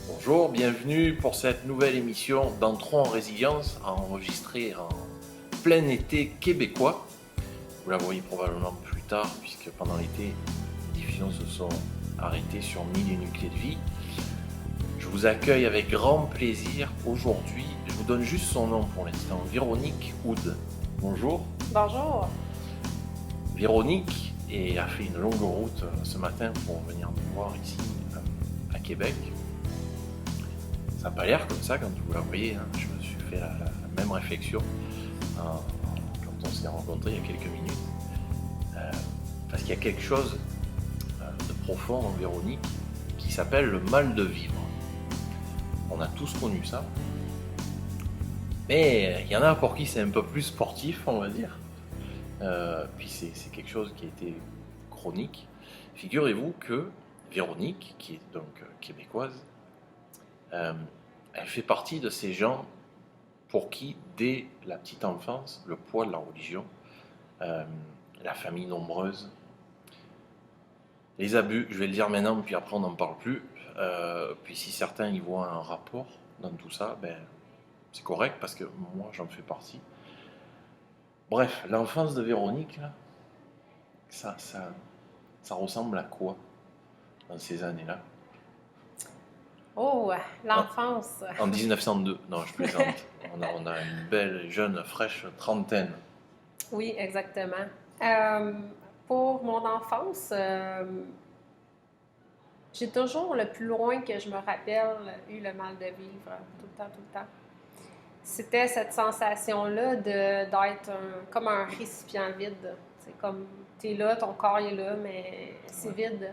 Bonjour, bienvenue pour cette nouvelle émission d'Entrons en résilience enregistrée en plein été québécois. Vous la voyez probablement plus tard puisque pendant l'été, les diffusions se sont arrêtées sur 1000 nucléos de vie. Je vous accueille avec grand plaisir aujourd'hui. Je vous donne juste son nom pour l'instant, Véronique Houd. Bonjour. Bonjour. Véronique a fait une longue route ce matin pour venir nous voir ici à Québec. Ça n'a pas l'air comme ça quand vous la voyez, hein. Je me suis fait la même réflexion quand on s'est rencontrés il y a quelques minutes. Parce qu'il y a quelque chose de profond en Véronique qui s'appelle le mal de vivre. On a tous connu ça. Mais il y en a pour qui c'est un peu plus sportif, on va dire. Puis c'est quelque chose qui a été chronique. Figurez-vous que Véronique, qui est donc québécoise, elle fait partie de ces gens pour qui, dès la petite enfance, le poids de la religion, la famille nombreuse, les abus, je vais le dire maintenant, puis après on n'en parle plus, puis si certains y voient un rapport dans tout ça, ben, c'est correct parce que moi j'en fais partie. Bref, l'enfance de Véronique, là, ça ressemble à quoi dans ces années-là? Oh, l'enfance. En 1902, non, je plaisante. On a une belle, jeune, fraîche trentaine. Oui, exactement. Pour mon enfance, j'ai toujours, le plus loin que je me rappelle, eu le mal de vivre, tout le temps, tout le temps. C'était cette sensation-là d'être comme un récipient vide. C'est comme, t'es là, ton corps est là, mais c'est vide.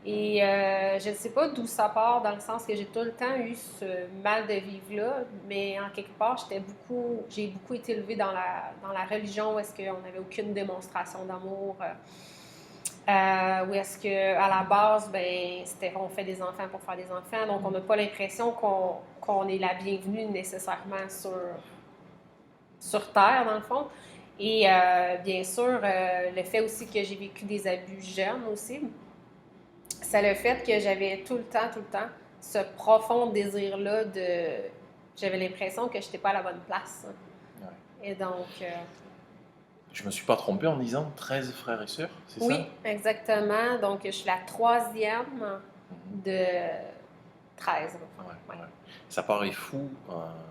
Et je ne sais pas d'où ça part, dans le sens que j'ai tout le temps eu ce mal de vivre-là, mais en quelque part, j'ai beaucoup été élevée dans la religion où est-ce qu'on n'avait aucune démonstration d'amour, où est-ce qu'à la base, ben, on fait des enfants pour faire des enfants, donc on n'a pas l'impression qu'on est la bienvenue nécessairement sur Terre, dans le fond. Et bien sûr, le fait aussi que j'ai vécu des abus jeunes aussi, c'est le fait que j'avais tout le temps, ce profond désir-là J'avais l'impression que je n'étais pas à la bonne place. Ouais. Et donc... Je me suis pas trompé en disant 13 frères et sœurs, c'est ça? Oui, exactement. Donc, je suis la troisième de 13. Ouais. Ça paraît fou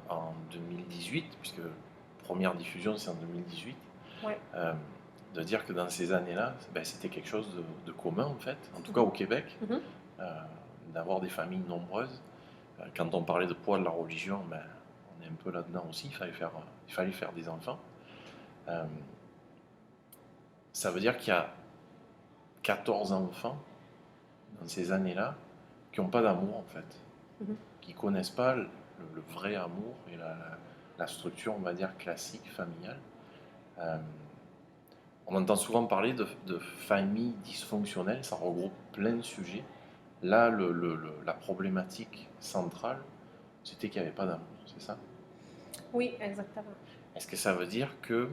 en 2018, puisque première diffusion c'est en 2018, Ouais. de dire que dans ces années-là, ben, c'était quelque chose de commun en fait, en tout cas au Québec, d'avoir des familles nombreuses. Quand on parlait de poids de la religion, ben, on est un peu là-dedans aussi, il fallait faire des enfants. Ça veut dire qu'il y a 14 enfants dans ces années-là qui n'ont pas d'amour en fait, qui ne connaissent pas le vrai amour et la structure, on va dire, classique, familiale. On entend souvent parler de familles dysfonctionnelles, ça regroupe plein de sujets. Là, la problématique centrale, c'était qu'il n'y avait pas d'amour, c'est ça? Oui, exactement. Est-ce que ça veut dire que,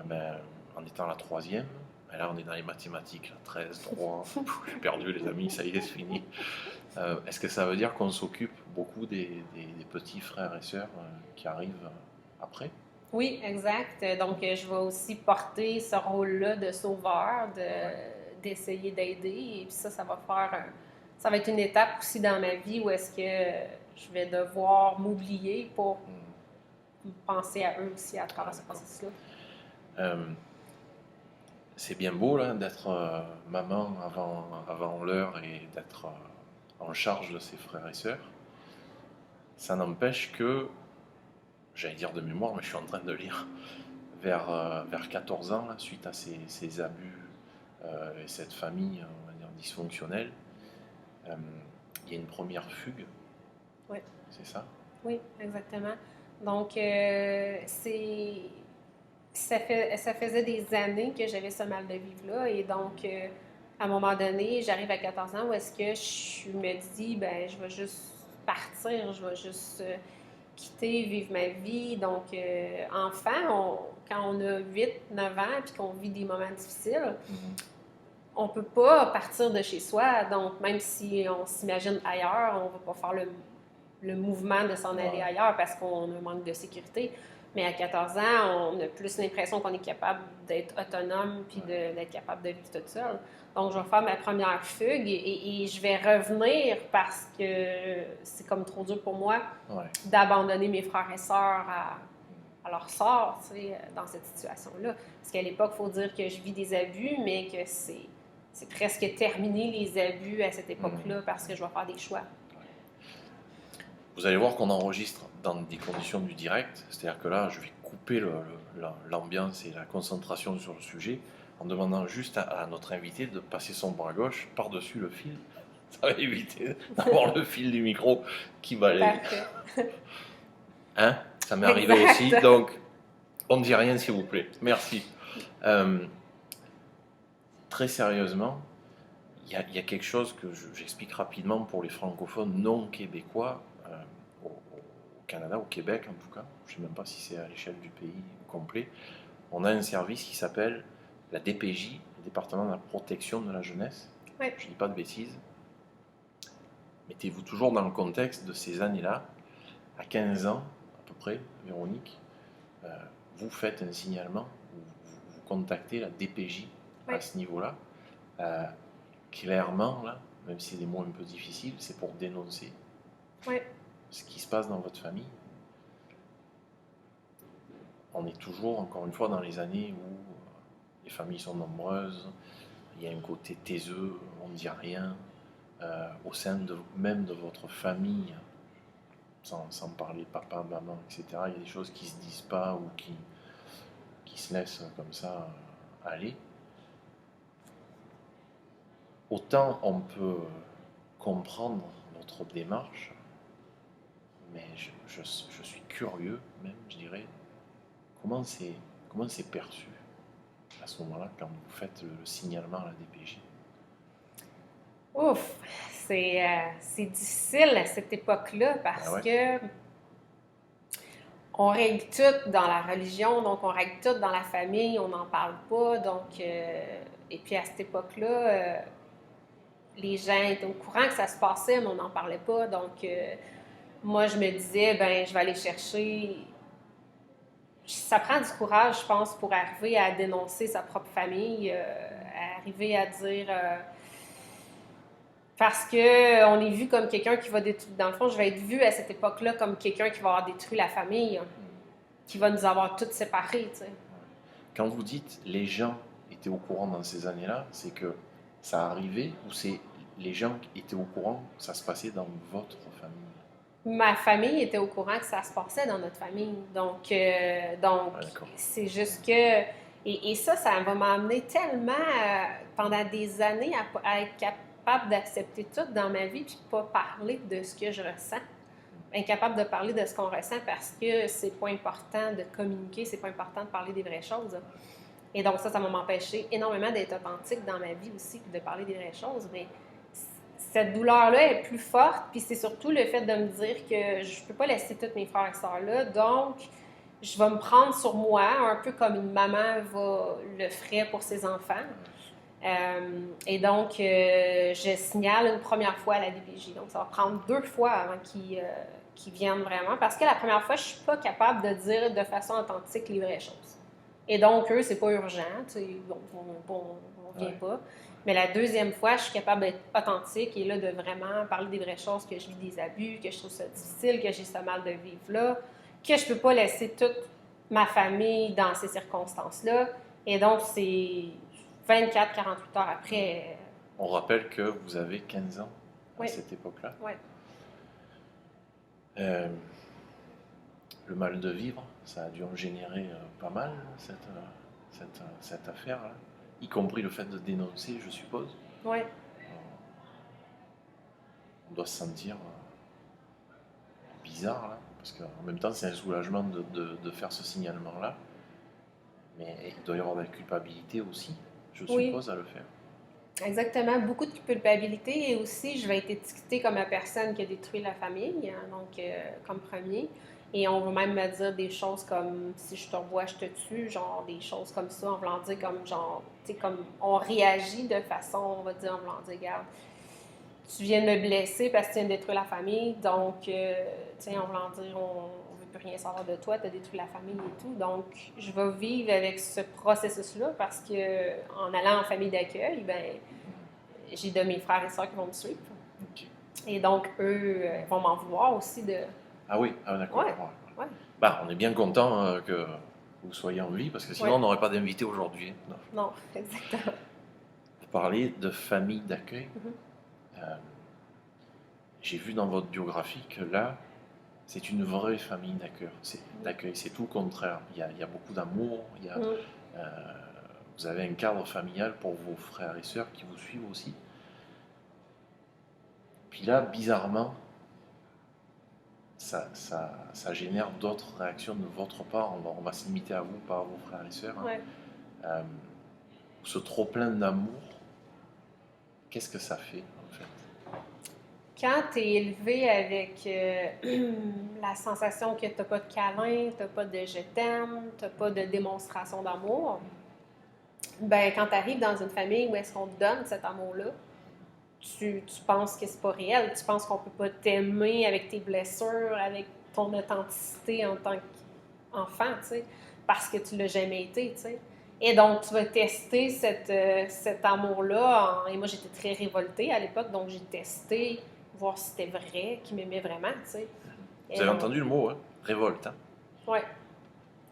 ben, en étant la troisième, ben là on est dans les mathématiques, là, 13, 3, j'ai perdu les amis, ça y est, c'est fini. Est-ce que ça veut dire qu'on s'occupe beaucoup des petits frères et sœurs qui arrivent après? Oui, exact. Donc, je vais aussi porter ce rôle-là de sauveur, d'essayer d'aider. Et puis ça ça va être une étape aussi dans ma vie où est-ce que je vais devoir m'oublier pour penser à eux aussi à travers ce processus-là. C'est bien beau là d'être maman avant l'heure et d'être en charge de ses frères et sœurs. Ça n'empêche que, j'allais dire de mémoire, mais je suis en train de lire, vers 14 ans, là, suite à ces abus et cette famille, on va dire, dysfonctionnelle, il y a une première fugue. Oui. C'est ça? Oui, exactement. Donc, ça faisait des années que j'avais ce mal de vivre-là. Et donc, à un moment donné, j'arrive à 14 ans où est-ce que je me dis, ben, je vais juste partir, je vais juste quitter, vivre ma vie. Donc, enfant, quand on a 8, 9 ans puis qu'on vit des moments difficiles, on peut pas partir de chez soi. Donc, même si on s'imagine ailleurs, on va pas faire le mouvement de s'en aller ailleurs parce qu'on a un manque de sécurité. Mais à 14 ans, on a plus l'impression qu'on est capable d'être autonome puis d'être capable de vivre toute seule. Donc, je vais faire ma première fugue et je vais revenir parce que c'est comme trop dur pour moi d'abandonner mes frères et sœurs à leur sort, tu sais, dans cette situation-là. Parce qu'à l'époque, il faut dire que je vis des abus, mais que c'est presque terminé les abus à cette époque-là parce que je vais faire des choix. Vous allez voir qu'on enregistre dans des conditions du direct, c'est-à-dire que là, je vais couper l'ambiance et la concentration sur le sujet en demandant juste à notre invité de passer son bras gauche par-dessus le fil. Ça va éviter d'avoir le fil du micro qui va aller. Parfait. Hein? Ça m'est arrivé aussi, donc on ne dit rien s'il vous plaît. Merci. Très sérieusement, il y a quelque chose que j'explique rapidement pour les francophones non québécois, au Canada, au Québec en tout cas, je ne sais même pas si c'est à l'échelle du pays complet. On a un service qui s'appelle la DPJ, le département de la protection de la jeunesse. Oui. Je ne dis pas de bêtises. Mettez-vous toujours dans le contexte de ces années-là. À 15 ans, à peu près, Véronique, vous faites un signalement, vous contactez la DPJ à ce niveau-là. Clairement, là, même si c'est des mots un peu difficiles, c'est pour dénoncer ce qui se passe dans votre famille. On est toujours, encore une fois, dans les années où les familles sont nombreuses, il y a un côté taiseux, on ne dit rien, au sein même de votre famille, sans parler papa, maman, etc. Il y a des choses qui ne se disent pas ou qui se laissent comme ça aller. Autant on peut comprendre votre démarche, mais je suis curieux même, je dirais, comment c'est perçu à ce moment-là quand vous faites le signalement à la DPJ? Ouf, c'est difficile à cette époque-là parce que on règle tout dans la religion, donc on règle tout dans la famille, on n'en parle pas, donc et puis à cette époque-là, les gens étaient au courant que ça se passait, mais on n'en parlait pas, donc moi je me disais, ben je vais aller chercher. Ça prend du courage, je pense, pour arriver à dénoncer sa propre famille, à arriver à dire parce que on est vu comme quelqu'un qui va détruire. Dans le fond, je vais être vue à cette époque-là comme quelqu'un qui va avoir détruit la famille, qui va nous avoir toutes séparés. Tu sais. Quand vous dites les gens étaient au courant dans ces années-là, c'est que ça arrivait ou c'est les gens qui étaient au courant que ça se passait dans votre famille? Ma famille était au courant que ça se passait dans notre famille. Donc c'est juste que. Et ça va m'amener tellement pendant des années à être capable d'accepter tout dans ma vie puis de pas parler de ce que je ressens. Incapable de parler de ce qu'on ressent parce que c'est pas important de communiquer, c'est pas important de parler des vraies choses. Et donc ça m'a empêché énormément d'être authentique dans ma vie aussi, de parler des vraies choses. Mais cette douleur-là est plus forte, puis c'est surtout le fait de me dire que je peux pas laisser tous mes frères et sœurs là, donc je vais me prendre sur moi, un peu comme une maman le ferait pour ses enfants. Et donc, je signale une première fois à la DPJ. Donc, ça va prendre 2 fois avant qu'ils viennent vraiment, parce que la première fois, je suis pas capable de dire de façon authentique les vraies choses. Et donc, eux, c'est pas urgent, tu sais, on vient pas. Mais la deuxième fois, je suis capable d'être authentique et là, de vraiment parler des vraies choses, que je vis des abus, que je trouve ça difficile, que j'ai ce mal de vivre-là, que je peux pas laisser toute ma famille dans ces circonstances-là. Et donc, c'est 24-48 heures après. On rappelle que vous avez 15 ans à cette époque-là. Oui. Le mal de vivre, ça a dû en générer pas mal, cette affaire-là, y compris le fait de dénoncer, je suppose. Oui. On doit se sentir bizarre, là, parce qu'en même temps, c'est un soulagement de faire ce signalement-là, mais il doit y avoir de la culpabilité aussi, je suppose, à le faire. Exactement, beaucoup de culpabilité et aussi je vais être étiquetée comme la personne qui a détruit la famille, hein, donc comme premier. Et on va même me dire des choses comme si je te revois, je te tue, genre des choses comme ça, en voulant dire comme genre, tu sais, comme on réagit de façon, on va dire, en voulant dire, regarde, tu viens de me blesser parce que tu viens de détruire la famille, donc, tu sais, en voulant dire, on veut plus rien savoir de toi, tu as détruit la famille et tout. Donc, je vais vivre avec ce processus-là parce que en allant en famille d'accueil, ben, j'ai de mes frères et sœurs qui vont me suivre. Ok. Et donc, eux vont m'en vouloir aussi de. Ah oui, ah, d'accord. Ouais, Ouais. ouais, Bah, on est bien content que vous soyez en vie, parce que sinon ouais. on n'aurait pas d'invité aujourd'hui. Non. Non, exactement. Vous parlez de famille d'accueil. Mhm. Euh, j'ai vu dans votre biographie que là, c'est une vraie famille d'accueil. C'est tout le contraire. Il y a beaucoup d'amour. Mhm. Euh, vous avez un cadre familial pour vos frères et sœurs qui vous suivent aussi. Puis là, bizarrement, ça génère d'autres réactions de votre part. On va se limiter à vous, pas à vos frères et sœurs. Hein. Ouais. Euh, ce trop-plein d'amour, qu'est-ce que ça fait en fait? Quand tu es élevé avec la sensation que tu n'as pas de câlin, tu n'as pas de je t'aime, tu n'as pas de démonstration d'amour, ben quand tu arrives dans une famille où est-ce qu'on te donne cet amour-là, tu penses que c'est pas réel, tu penses qu'on peut pas t'aimer avec tes blessures, avec ton authenticité en tant qu'enfant, tu sais, parce que tu l'as jamais été, tu sais. Et donc, tu vas tester cet amour-là. Et moi, j'étais très révoltée à l'époque, donc j'ai testé, voir si c'était vrai, qu'il m'aimait vraiment, tu sais. Vous Et avez donc, entendu le mot, hein? Révolte. Hein? ouais,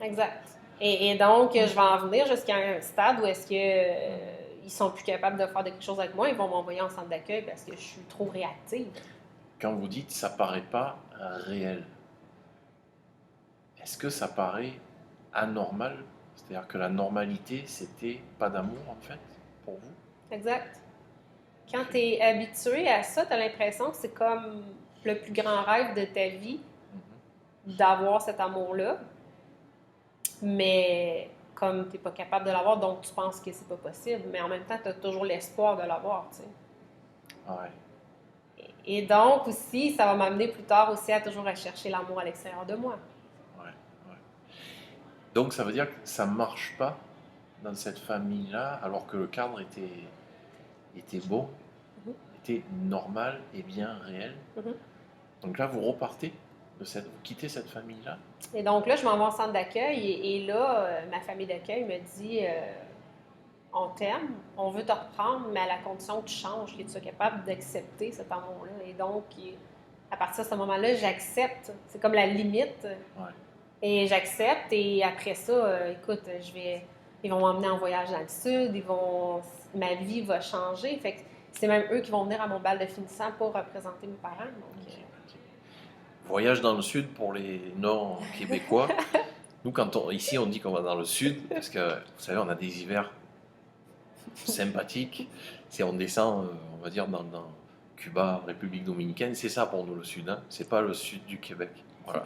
exact. Et donc, je vais en venir jusqu'à un stade où est-ce que ils sont plus capables de faire quelque chose avec moi, ils vont m'envoyer en centre d'accueil parce que je suis trop réactive. Quand vous dites ça paraît pas réel, est-ce que ça paraît anormal? C'est-à-dire que la normalité, c'était pas d'amour en fait, pour vous? Exact. Quand tu es habitué à ça, tu as l'impression que c'est comme le plus grand rêve de ta vie d'avoir cet amour-là. Mais comme tu n'es pas capable de l'avoir, donc tu penses que c'est pas possible. Mais en même temps, tu as toujours l'espoir de l'avoir, tu sais. Ouais. Et donc aussi, ça va m'amener plus tard aussi à toujours à chercher l'amour à l'extérieur de moi. Ouais, ouais. Donc ça veut dire que ça marche pas dans cette famille-là, alors que le cadre était beau, Mhm. était normal et bien réel. Mhm. Donc là, vous repartez vous quittez cette famille-là. Et donc là, je m'en vais en centre d'accueil et là, ma famille d'accueil me dit on t'aime, on veut te reprendre, mais à la condition que tu changes, que tu sois capable d'accepter cet amour-là. Et donc, à partir de ce moment-là, j'accepte. C'est comme la limite. Ouais. Et j'accepte. Et après ça, écoute, ils vont m'emmener en voyage dans le sud. Ma vie va changer. Fait que c'est même eux qui vont venir à mon bal de finissant pour représenter mes parents. Donc, Ok, ok. Voyage dans le sud pour les Nord-Québécois. Nous, ici, on dit qu'on va dans le sud, parce que, vous savez, on a des hivers sympathiques. Si on descend, on va dire, dans Cuba, République dominicaine, c'est ça pour nous, le sud. Hein. C'est pas le sud du Québec. Voilà.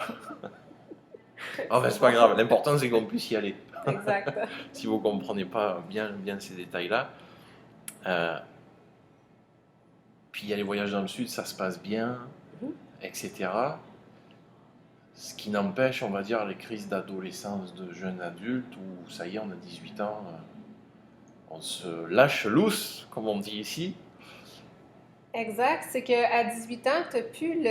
Enfin, c'est pas grave. L'important, c'est qu'on puisse y aller. exact. Si vous comprenez pas bien ces détails-là. Puis il y a les voyages dans le sud, ça se passe bien, Mhm. etc. Ce qui n'empêche, on va dire, les crises d'adolescence de jeunes adultes où ça y est, on a 18 ans, on se lâche loose, comme on dit ici. Exact. C'est qu'à 18 ans, tu n'as plus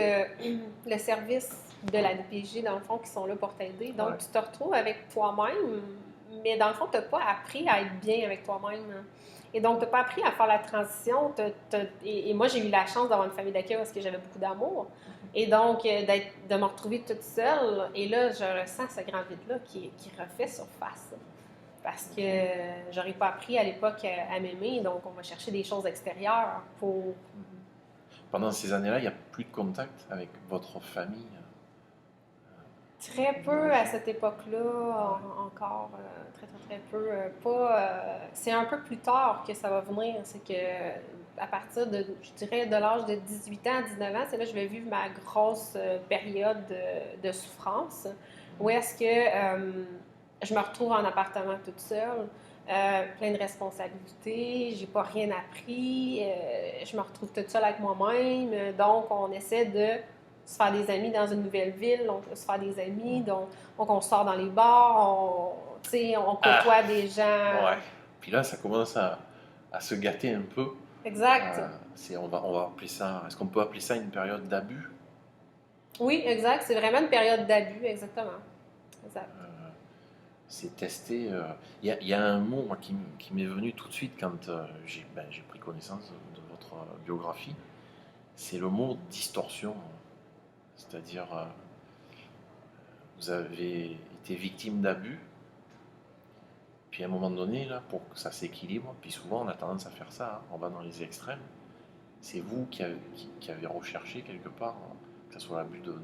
le service de la DPJ, dans le fond, qui sont là pour t'aider. Donc, Ouais. tu te retrouves avec toi-même, mais dans le fond, tu n'as pas appris à être bien avec toi-même. Et donc, tu n'as pas appris à faire la transition. Et moi, j'ai eu la chance d'avoir une famille d'accueil parce que j'avais beaucoup d'amour. Et donc, de me retrouver toute seule. Et là, je ressens ce grand vide-là qui refait surface. Parce que j'aurais pas appris à l'époque à m'aimer. Donc, on va chercher des choses extérieures pour. Pendant ces années-là, il n'y a plus de contact avec votre famille. Très peu à cette époque-là, encore, très très très peu. C'est un peu plus tard que ça va venir. C'est que à partir de, je dirais, de l'âge de 18 ans à 19 ans, c'est là que je vais vivre ma grosse période de souffrance. Où est-ce que je me retrouve en appartement toute seule, plein de responsabilités, j'ai pas rien appris, je me retrouve toute seule avec moi-même. Donc, on essaie de se faire des amis dans une nouvelle ville, donc se faire des amis, donc on sort dans les bars, tu sais, on côtoie des gens. Ouais. Puis là, ça commence à se gâter un peu. Exact. On va appeler ça, est-ce qu'on peut appeler ça une période d'abus? Oui, exact. C'est vraiment une période d'abus, exactement. Exact. C'est testé. Il y a un mot moi, qui m'est venu tout de suite quand j'ai pris connaissance de votre biographie. C'est le mot distorsion. C'est-à-dire, vous avez été victime d'abus, puis à un moment donné, là, pour que ça s'équilibre, puis souvent on a tendance à faire ça, hein, on va dans les extrêmes. C'est vous qui avez recherché quelque part, hein, que ce soit l'abus de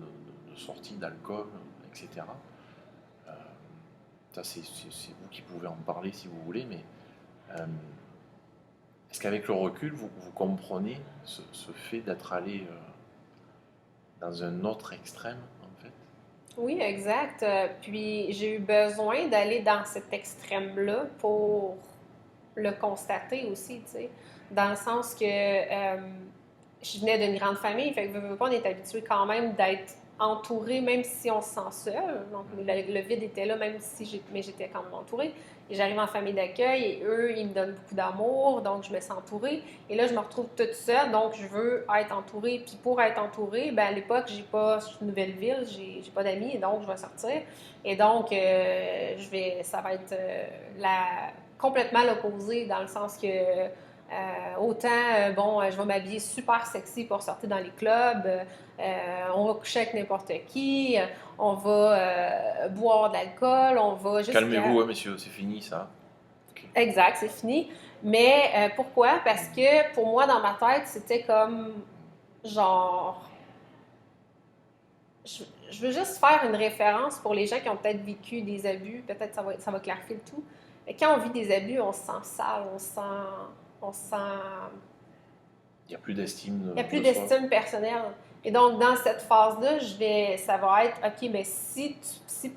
sortie d'alcool, etc. Ça, c'est vous qui pouvez en parler si vous voulez, mais est-ce qu'avec le recul, vous comprenez ce fait d'être allé dans un autre extrême, en fait? Oui, exact. Puis j'ai eu besoin d'aller dans cet extrême-là pour le constater aussi, tu sais. Dans le sens que je venais d'une grande famille, fait que veux pas, on est habitué quand même d'être entouré, même si on se sent seul. Donc le vide était là, même si mais j'étais quand même entourée. Et j'arrive en famille d'accueil et eux, ils me donnent beaucoup d'amour, donc je me sens entourée. Et là, je me retrouve toute seule, donc je veux être entourée. Puis pour être entourée, ben à l'époque, j'ai pas une nouvelle ville, j'ai pas d'amis, et donc je vais sortir. Et donc, ça va être complètement l'opposé, dans le sens que autant, je vais m'habiller super sexy pour sortir dans les clubs, on va coucher avec n'importe qui, on va boire de l'alcool, on va juste... Calmez-vous, hein, messieurs, c'est fini ça. Okay. Exact, c'est fini. Mais pourquoi? Parce que pour moi, dans ma tête, c'était comme genre... Je veux juste faire une référence pour les gens qui ont peut-être vécu des abus, peut-être ça va clarifier le tout. Mais quand on vit des abus, on se sent sale, on se sent... Il n'y a plus d'estime Il n'y a plus d'estime personnelle. Et donc, dans cette phase-là, ça va être, OK, mais si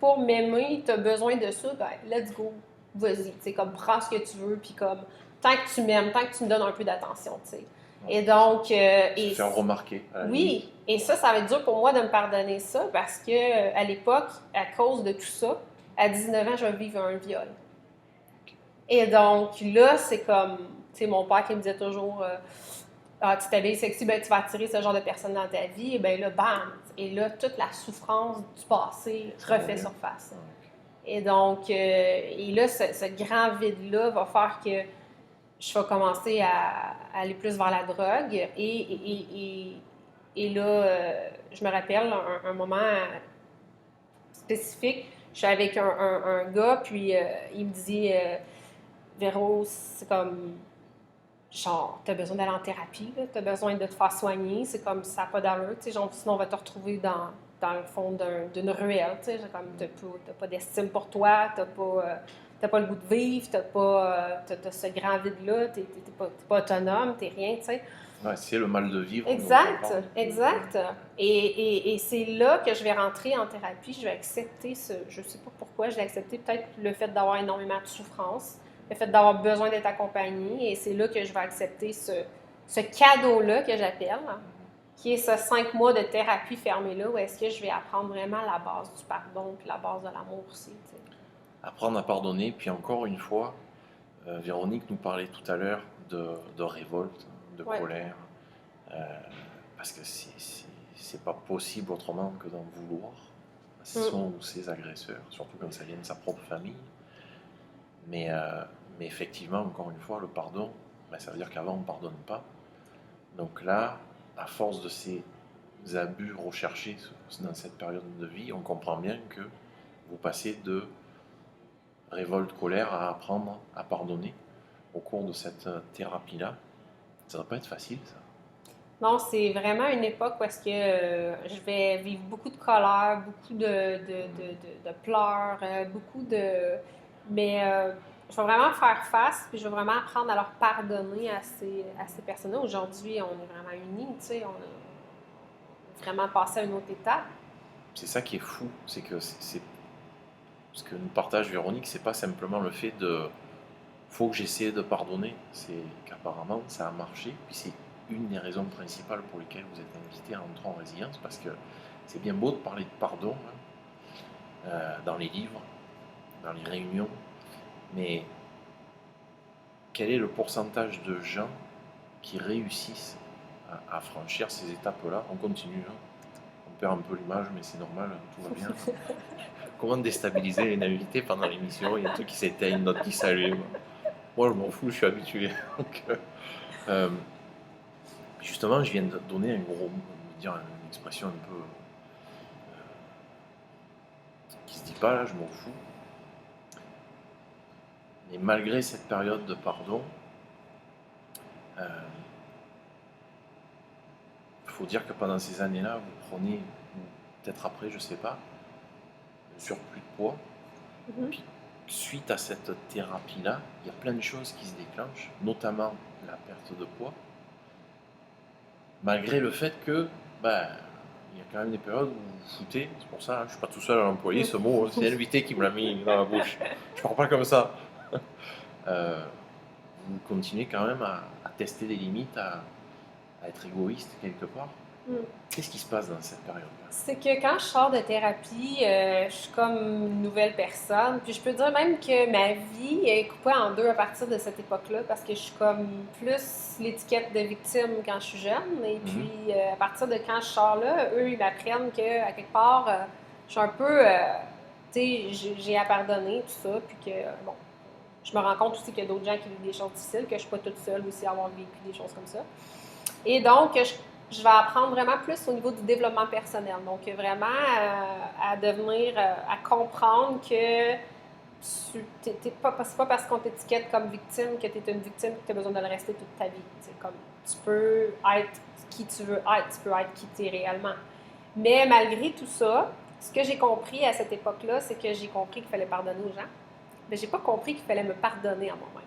pour m'aimer, tu as besoin de ça, ben, let's go, vas-y. C'est comme, prends ce que tu veux, puis comme, tant que tu m'aimes, tant que tu me donnes un peu d'attention, tu sais. Et donc... se faire remarquer. Oui, et ça va être dur pour moi de me pardonner ça, parce que à l'époque, à cause de tout ça, à 19 ans, je vais vivre un viol. Et donc, là, c'est comme, tu sais, mon père qui me disait toujours... tu t'habilles sexy, ben, tu vas attirer ce genre de personne dans ta vie, et bien là, bam! Et là, toute la souffrance du passé refait surface. Et donc, et là, ce grand vide-là va faire que je vais commencer à aller plus vers la drogue. Et là, je me rappelle un moment spécifique, je suis avec un gars, puis il me dit, Véro, c'est comme... Genre, t'as besoin d'aller en thérapie, t'as besoin de te faire soigner, c'est comme ça n'a pas d'allure, tu sais, genre, sinon on va te retrouver dans le fond d'une ruelle, tu sais, comme t'as pas d'estime pour toi, t'as pas le goût de vivre, t'as ce grand vide-là, t'es pas autonome, t'es rien, tu sais. Ouais, c'est le mal de vivre. Exact, exact. Et c'est là que je vais rentrer en thérapie, je vais accepter je sais pas pourquoi, je vais accepter peut-être le fait d'avoir énormément de souffrance, le fait d'avoir besoin d'être accompagnée, et c'est là que je vais accepter ce cadeau-là que j'appelle, qui est ce 5 mois de thérapie fermée-là, où est-ce que je vais apprendre vraiment la base du pardon, puis la base de l'amour aussi. T'sais. Apprendre à pardonner, puis encore une fois, Véronique nous parlait tout à l'heure de révolte, de colère, parce que c'est pas possible autrement que d'en vouloir à son ou ses agresseurs, surtout quand ça vient de sa propre famille. Mais effectivement, encore une fois, le pardon, ça veut dire qu'avant on ne pardonne pas. Donc là, à force de ces abus recherchés dans cette période de vie, on comprend bien que vous passez de révolte, colère à apprendre à pardonner au cours de cette thérapie-là. Ça ne va pas être facile, ça. Non, c'est vraiment une époque où est-ce que je vais vivre beaucoup de colère, beaucoup de pleurs, beaucoup de... Mais je vais vraiment faire face, puis je vais vraiment apprendre à leur pardonner à ces personnes-là. Aujourd'hui, on est vraiment unis, tu sais, on a vraiment passé à une autre étape. C'est ça qui est fou, c'est que ce que nous partage Véronique, c'est pas simplement le fait de faut que j'essaie de pardonner, c'est qu'apparemment ça a marché, puis une des raisons principales pour lesquelles vous êtes invité à entrer en résilience, parce que c'est bien beau de parler de pardon dans les livres, dans les réunions, mais quel est le pourcentage de gens qui réussissent à franchir ces étapes-là? On continue, hein. On perd un peu l'image, mais c'est normal, tout va bien. Comment déstabiliser une invitée pendant l'émission? Il y a un truc qui s'éteint, d'autres qui s'allument. Moi, je m'en fous, je suis habitué. Donc, justement, je viens de donner une expression un peu qui se dit pas, là, je m'en fous. Mais malgré cette période de pardon, il faut dire que pendant ces années-là, vous prenez, ou peut-être après, je sais pas, un surplus de poids. Puis, suite à cette thérapie-là, il y a plein de choses qui se déclenchent, notamment la perte de poids, malgré le fait que, il y a quand même des périodes où vous vous foutez, c'est pour ça, je ne suis pas tout seul à employer ce mot, c'est l'invité qui me l'a mis dans la bouche. Je ne parle pas comme ça. Vous continuez quand même à tester des limites, à être égoïste quelque part. Qu'est-ce qui se passe dans cette période-là? C'est que quand je sors de thérapie, je suis comme une nouvelle personne. Puis je peux dire même que ma vie est coupée en deux à partir de cette époque-là, parce que je suis comme plus l'étiquette de victime quand je suis jeune. Et puis à partir de quand je sors là, eux, ils m'apprennent qu'à quelque part, je suis un peu, tu sais, j'ai à pardonner, tout ça. Puis que, bon, je me rends compte aussi qu'il y a d'autres gens qui vivent des choses difficiles, que je ne suis pas toute seule aussi à avoir vécu des choses comme ça. Et donc, je vais apprendre vraiment plus au niveau du développement personnel. Donc, vraiment à devenir, à comprendre que c'est pas parce qu'on t'étiquette comme victime que tu es une victime et que tu as besoin de le rester toute ta vie. Comme, tu peux être qui tu veux être, tu peux être qui tu es réellement. Mais malgré tout ça, ce que j'ai compris à cette époque-là, c'est que j'ai compris qu'il fallait pardonner aux gens. Mais j'ai pas compris qu'il fallait me pardonner à moi-même.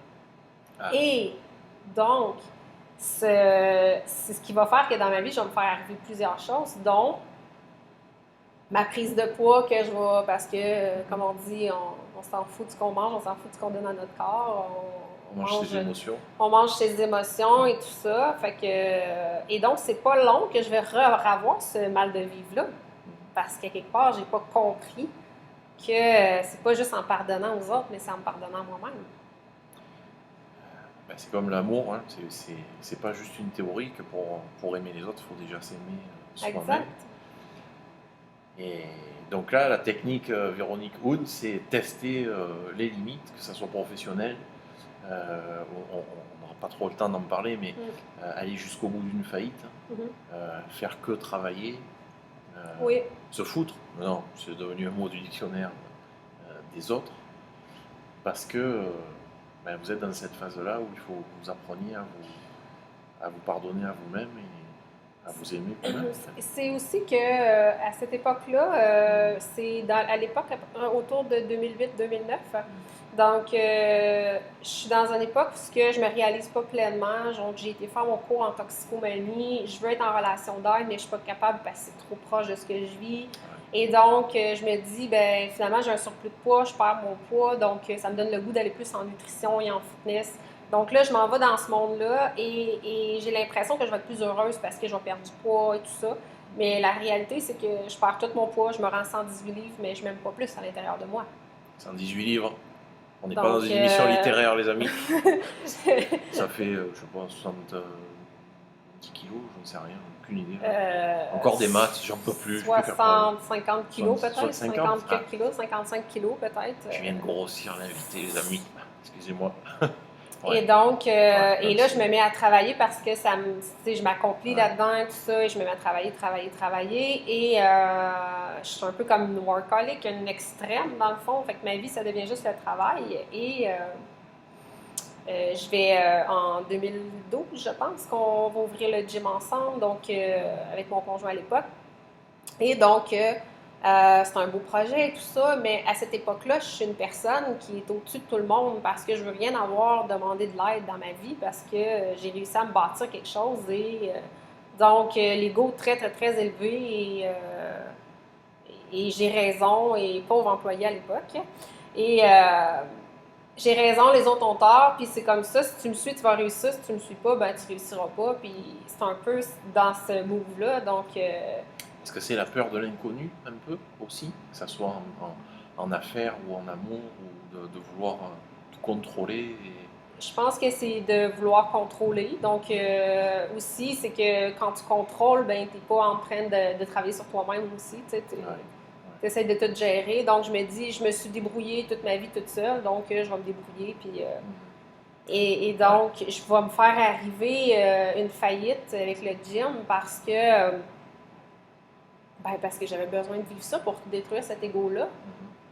Ah. Et donc, c'est ce qui va faire que dans ma vie, je vais me faire arriver plusieurs choses, dont ma prise de poids que je vais, parce que, comme on dit, on s'en fout de ce qu'on mange, on s'en fout de ce qu'on donne à notre corps. On mange ses émotions. On mange ses émotions et tout ça. Fait que, et donc, c'est pas long que je vais revoir ce mal de vivre-là. Parce qu'à quelque part, j'ai pas compris que c'est pas juste en pardonnant aux autres, mais c'est en me pardonnant moi-même. C'est comme l'amour, hein. C'est pas juste une théorie que pour aimer les autres, il faut déjà s'aimer soi-même. Exact. Et donc là, la technique Véronique Hood, c'est tester les limites, que ce soit professionnel. On n'aura pas trop le temps d'en parler, mais aller jusqu'au bout d'une faillite, faire que travailler, se foutre. Non, c'est devenu un mot du dictionnaire des autres, parce que vous êtes dans cette phase-là où il faut que vous appreniez à vous pardonner à vous-même et à vous aimer vous-même. C'est aussi que à cette époque-là, c'est à l'époque autour de 2008-2009. Donc, je suis dans une époque où je me réalise pas pleinement. Donc, j'ai été faire mon cours en toxicomanie. Je veux être en relation d'aide, mais je suis pas capable parce que c'est trop proche de ce que je vis. Et donc, je me dis, finalement, j'ai un surplus de poids, je perds mon poids, donc ça me donne le goût d'aller plus en nutrition et en fitness. Donc là, je m'en vais dans ce monde-là et j'ai l'impression que je vais être plus heureuse parce que je vais perdre du poids et tout ça. Mais la réalité, c'est que je perds tout mon poids, je me rends 118 livres, mais je m'aime pas plus à l'intérieur de moi. 118 livres? On n'est pas dans une émission littéraire, les amis. Ça fait, je sais pas, 70 kilos, j'en sais rien, aucune idée. Encore des maths, j'en peux plus. 50 kilos peut-être, 54 kilos, 55 kilos peut-être. Je viens de grossir l'invité, les amis. Excusez-moi. Et donc, et là, je me mets à travailler parce que je m'accomplis là-dedans, tout ça, et je me mets à travailler. Et je suis un peu comme une workaholic, une extrême, dans le fond. Fait que ma vie, ça devient juste le travail. Et je vais, en 2012, je pense, qu'on va ouvrir le gym ensemble, donc avec mon conjoint à l'époque. Et donc, c'est un beau projet et tout ça, mais à cette époque-là, je suis une personne qui est au-dessus de tout le monde parce que je veux rien avoir demandé de l'aide dans ma vie parce que j'ai réussi à me bâtir quelque chose et donc l'ego très, très, très élevé et j'ai raison et pauvre employé à l'époque. Et j'ai raison, les autres ont tort, puis c'est comme ça. Si tu me suis, tu vas réussir. Si tu me suis pas, ben tu réussiras pas. Puis c'est un peu dans ce move-là. Donc, Est-ce que c'est la peur de l'inconnu, un peu, aussi? Que ça soit en affaires ou en amour, ou de vouloir tout contrôler je pense que c'est de vouloir contrôler. Donc, aussi, c'est que quand tu contrôles, ben t'es pas en train de travailler sur toi-même aussi. Tu sais, Ouais, essaies de tout gérer. Donc, je me dis, je me suis débrouillée toute ma vie toute seule. Donc, je vais me débrouiller. Puis, et ouais. donc, je vais me faire arriver une faillite avec le gym parce que j'avais besoin de vivre ça pour détruire cet ego-là.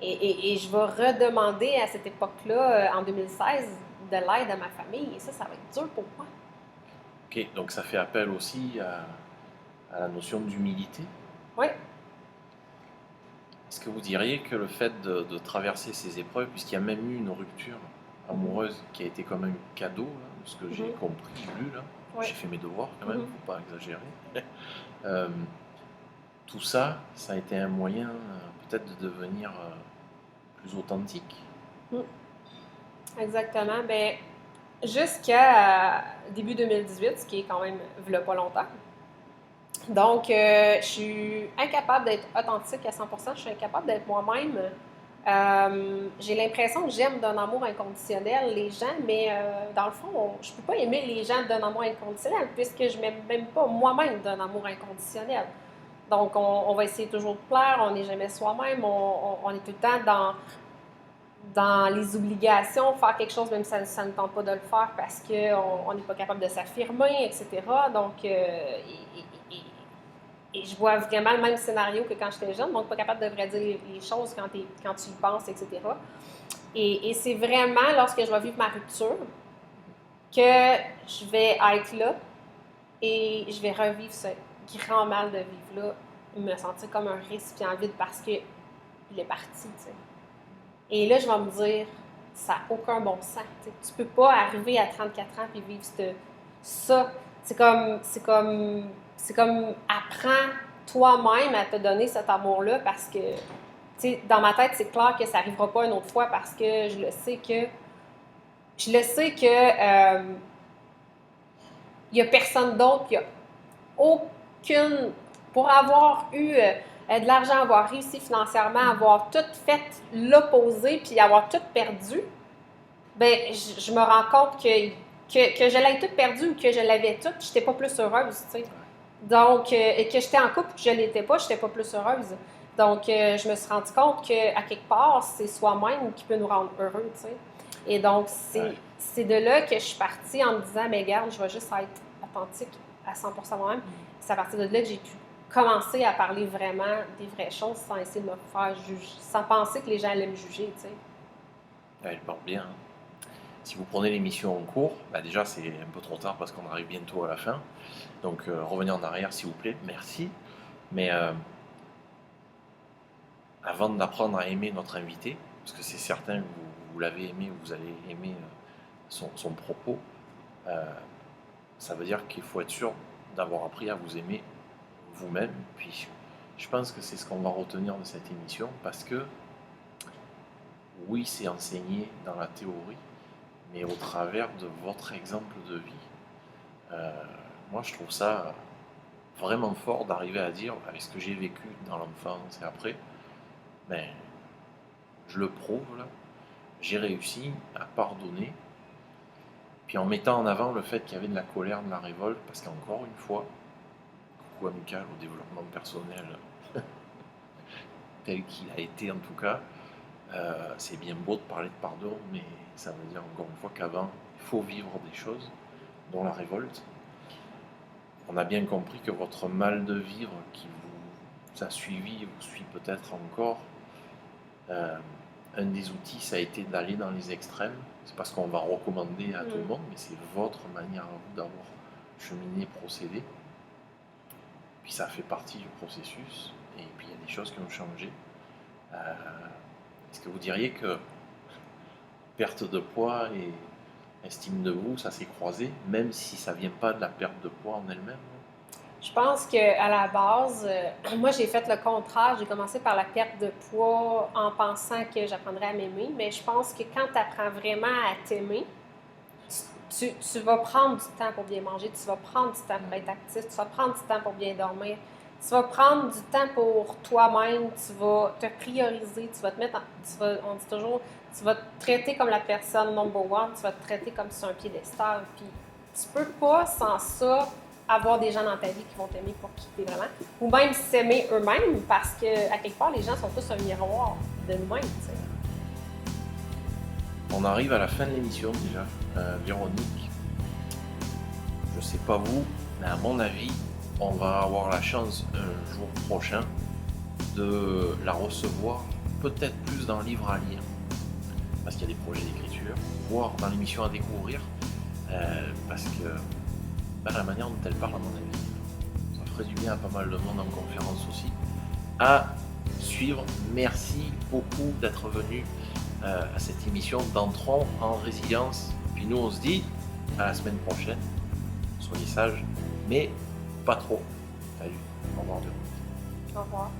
Et je vais redemander à cette époque-là, en 2016, de l'aide à ma famille. Et ça va être dur pour moi. Ok, donc ça fait appel aussi à la notion d'humilité. Oui. Est-ce que vous diriez que le fait de traverser ces épreuves, puisqu'il y a même eu une rupture amoureuse qui a été quand même cadeau, là, de ce que j'ai compris, lu, là, Ouais. j'ai fait mes devoirs quand même, faut pas exagérer. Tout ça, ça a été un moyen peut-être de devenir plus authentique. Exactement. Ben, jusqu'à début 2018, ce qui est quand même v'là pas longtemps. Donc, je suis incapable d'être authentique à 100%. Je suis incapable d'être moi-même. J'ai l'impression que j'aime d'un amour inconditionnel les gens, mais dans le fond, je ne peux pas aimer les gens d'un amour inconditionnel puisque je ne m'aime même pas moi-même d'un amour inconditionnel. Donc, on va essayer toujours de plaire, on n'est jamais soi-même, on est tout le temps dans les obligations, faire quelque chose même si ça ne tente pas de le faire parce qu'on n'est pas capable de s'affirmer, etc. Donc, et je vois vraiment le même scénario que quand j'étais jeune, donc pas capable de vrai dire les choses quand tu y penses, etc. Et c'est vraiment lorsque je vais vivre ma rupture que je vais être là et je vais revivre ce grand mal de vivre-là, me sentir comme un récipient vide parce qu'il est parti, tu sais. Et là, je vais me dire, ça n'a aucun bon sens. T'sais. Tu peux pas arriver à 34 ans et vivre ça. C'est comme apprends toi-même à te donner cet amour-là parce que, dans ma tête, c'est clair que ça n'arrivera pas une autre fois parce que il n'y a personne d'autre, il n'y a aucune. Pour avoir eu de l'argent, avoir réussi financièrement, avoir tout fait l'opposé, puis avoir tout perdu, ben je me rends compte que je l'avais tout perdu ou que je l'avais tout, je n'étais pas plus heureuse, tu sais. Donc, et que j'étais en couple ou que je ne l'étais pas, je n'étais pas plus heureuse. Donc, je me suis rendu compte qu'à quelque part, c'est soi-même qui peut nous rendre heureux, tu sais. Et donc, c'est de là que je suis partie en me disant, mais regarde, je vais juste être authentique à 100% moi-même. C'est à partir de là que j'ai pu commencer à parler vraiment des vraies choses sans essayer de me faire juger, sans penser que les gens allaient me juger, tu sais. Elle porte bien. Hein. Si vous prenez l'émission en cours, bah déjà c'est un peu trop tard parce qu'on arrive bientôt à la fin. Donc revenez en arrière s'il vous plaît, merci. Mais avant d'apprendre à aimer notre invité, parce que c'est certain que vous l'avez aimé, vous allez aimer son propos, ça veut dire qu'il faut être sûr d'avoir appris à vous aimer vous-même. Puis je pense que c'est ce qu'on va retenir de cette émission parce que oui, c'est enseigné dans la théorie, mais au travers de votre exemple de vie. Moi, je trouve ça vraiment fort d'arriver à dire, avec ce que j'ai vécu dans l'enfance et après, ben, je le prouve, là, j'ai réussi à pardonner, puis en mettant en avant le fait qu'il y avait de la colère, de la révolte, parce qu'encore une fois, coucou amical au développement personnel, tel qu'il a été en tout cas, c'est bien beau de parler de pardon, mais ça veut dire encore une fois qu'avant, il faut vivre des choses, dont la révolte. On a bien compris que votre mal de vivre qui vous a suivi, vous suit peut-être encore, un des outils, ça a été d'aller dans les extrêmes. C'est pas ce qu'on va recommander à tout le monde, mais c'est votre manière à vous d'avoir cheminé, procédé. Puis ça fait partie du processus, et puis il y a des choses qui ont changé. Est-ce que vous diriez que perte de poids et estime de vous, ça s'est croisé, même si ça vient pas de la perte de poids en elle-même? Je pense qu'à la base, moi j'ai fait le contraire. J'ai commencé par la perte de poids en pensant que j'apprendrais à m'aimer, mais je pense que quand tu apprends vraiment à t'aimer, tu vas prendre du temps pour bien manger, tu vas prendre du temps pour être actif, tu vas prendre du temps pour bien dormir, tu vas prendre du temps pour toi-même, tu vas te prioriser, tu vas te mettre on dit toujours, tu vas te traiter comme la personne number one, tu vas te traiter comme sur un piédestal, puis tu peux pas sans ça avoir des gens dans ta vie qui vont t'aimer pour qui t'es vraiment, ou même s'aimer eux-mêmes, parce que à quelque part, les gens sont tous un miroir de nous-mêmes, tu sais. On arrive à la fin de l'émission déjà. Véronique, je sais pas vous, mais à mon avis, on va avoir la chance un jour prochain de la recevoir peut-être plus dans le livre à lire, parce qu'il y a des projets d'écriture, voire dans l'émission à découvrir, parce que la manière dont elle parle, à mon avis, ça ferait du bien à pas mal de monde en conférence aussi. À suivre, merci beaucoup d'être venu à cette émission d'Entrons en Résilience. Puis nous, on se dit à la semaine prochaine. Soyez sages, mais pas trop. Salut, au revoir. Au revoir.